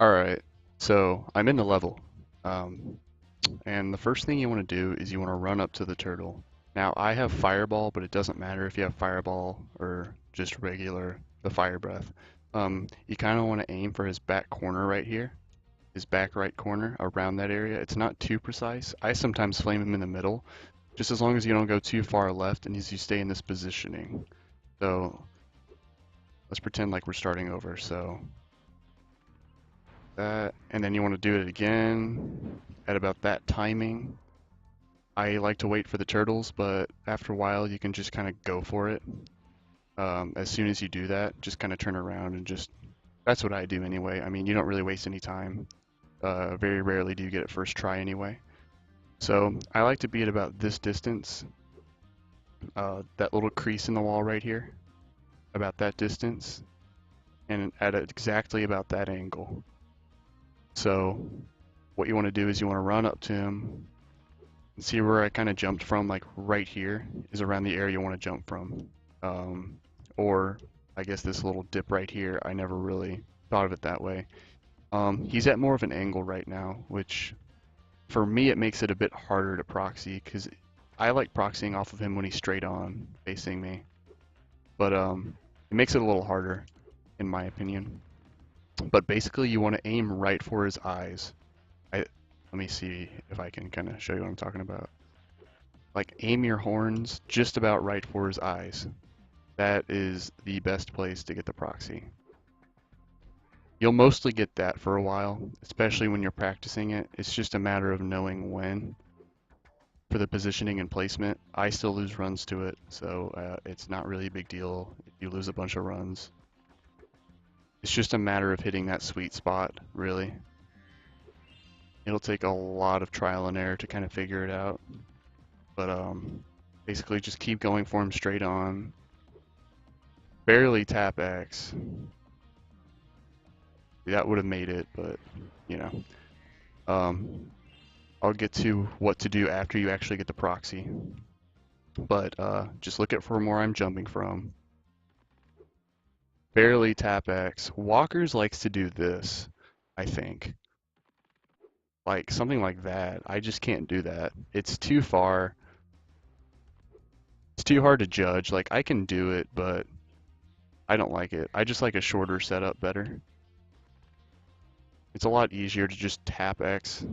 Alright, so I'm in the level. Um, and the first thing you want to do is you want to run up to the turtle. Now I have fireball, but it doesn't matter if you have fireball or just regular, the fire breath. You kind of want to aim for his back corner right here, his back right corner around that area. It's not too precise. I sometimes flame him in the middle, just as long as you don't go too far left and as you stay in this positioning. So let's pretend like we're starting over. So that, and then you want to do it again at about that timing. I like to wait for the turtles, but after a while you can just kind of go for it. As soon as you do that, just kind of turn around and just, that's what I do anyway. I mean, you don't really waste any time. Very rarely do you get it first try anyway. So I like to be at about this distance, that little crease in the wall right here, about that distance, and at exactly about that angle. So what you want to do is you want to run up to him. See where I kind of jumped from, like right here, is around the area you want to jump from. Um, or I guess this little dip right here, I never really thought of it that way. He's at more of an angle right now, which for me it makes it a bit harder to proxy because I like proxying off of him when he's straight on facing me. But it makes it a little harder in my opinion. But basically you want to aim right for his eyes. Let me see if I can kind of show you what I'm talking about. Like aim your horns just about right for his eyes. That is the best place to get the proxy. You'll mostly get that for a while, especially when you're practicing it. It's just a matter of knowing when for the positioning and placement. I still lose runs to it, so it's not really a big deal if you lose a bunch of runs. It's just a matter of hitting that sweet spot, really. It'll take a lot of trial and error to kind of figure it out, but basically just keep going for him straight on. Barely tap X. That would have made it, but you know. Um, I'll get to what to do after you actually get the proxy. But just look at from where I'm jumping from. Barely tap X. Walkers likes to do this, I think. Like something like that. I just can't do that. It's too far. It's too hard to judge. Like I can do it, but I don't like it. I just like a shorter setup better. It's a lot easier to just tap X,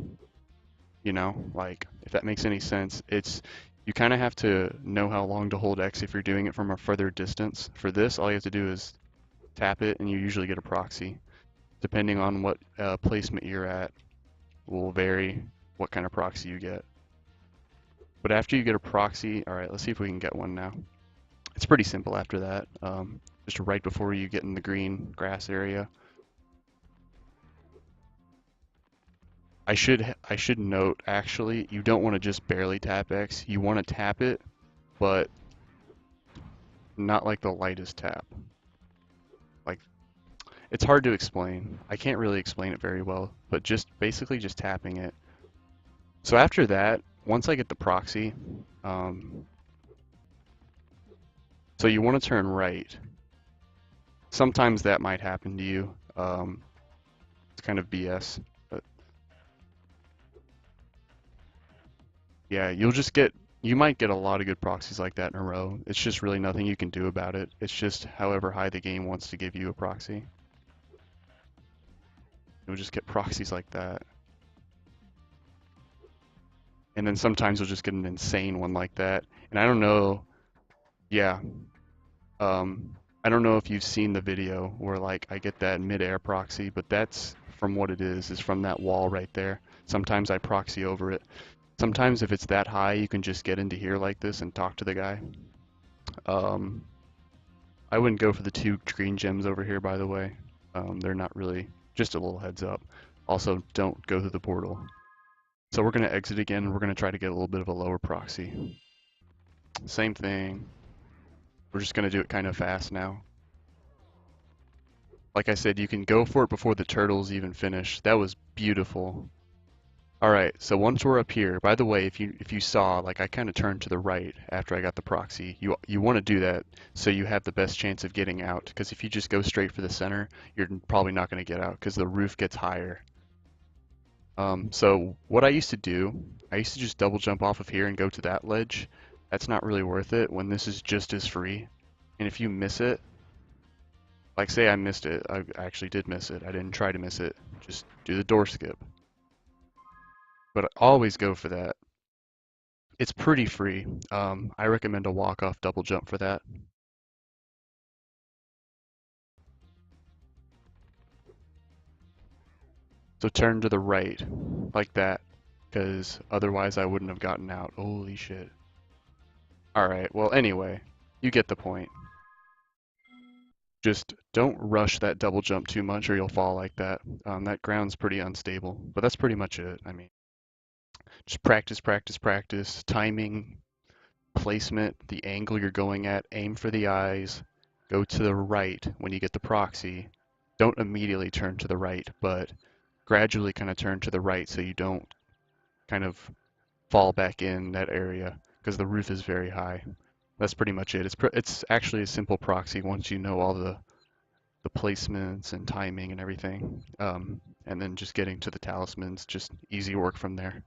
you know, like if that makes any sense. It's you kind of have to know how long to hold X if you're doing it from a further distance. For this, all you have to do is tap it and you usually get a proxy. Depending on what placement you're at will vary what kind of proxy you get. But after you get a proxy, all right, let's see if we can get one now. It's pretty simple after that. Just right before you get in the green grass area. I should note actually you don't want to just barely tap X. You want to tap it, but not like the lightest tap. Like it's hard to explain. I can't really explain it very well, but just basically just tapping it. So after that, once I get the proxy, um, so you want to turn right. Sometimes that might happen to you. It's kind of BS, but yeah, you might get a lot of good proxies like that in a row. It's just really nothing you can do about it. It's just however high the game wants to give you a proxy. You'll just get proxies like that. And then sometimes you'll just get an insane one like that. And I don't know, yeah, I don't know if you've seen the video where like I get that mid-air proxy, but that's from what it is from that wall right there. Sometimes I proxy over it. Sometimes if it's that high, you can just get into here like this and talk to the guy. Um, I wouldn't go for the two green gems over here, by the way. They're not really, just a little heads up. Also, don't go through the portal. So we're going to exit again, and we're going to try to get a little bit of a lower proxy. Same thing. We're just going to do it kind of fast now. Like I said, you can go for it before the turtles even finish. That was beautiful. All right, so once we're up here, by the way, if you saw, like I kind of turned to the right after I got the proxy, you want to do that so you have the best chance of getting out. Because if you just go straight for the center, you're probably not going to get out because the roof gets higher. So what I used to do, I used to just double jump off of here and go to that ledge. That's not really worth it when this is just as free. And if you miss it, like say I missed it, I actually did miss it. I didn't try to miss it. Just do the door skip. But I always go for that. It's pretty free. I recommend a walk-off double jump for that. So turn to the right, like that, because otherwise I wouldn't have gotten out. Holy shit. Alright, well anyway, you get the point. Just don't rush that double jump too much or you'll fall like that. That ground's pretty unstable, but that's pretty much it. I mean, just practice, practice, practice, timing, placement, the angle you're going at, aim for the eyes, go to the right when you get the proxy. Don't immediately turn to the right, but gradually kind of turn to the right so you don't kind of fall back in that area because the roof is very high. That's pretty much it. It's actually a simple proxy once you know all the placements and timing and everything. And then just getting to the talismans, just easy work from there.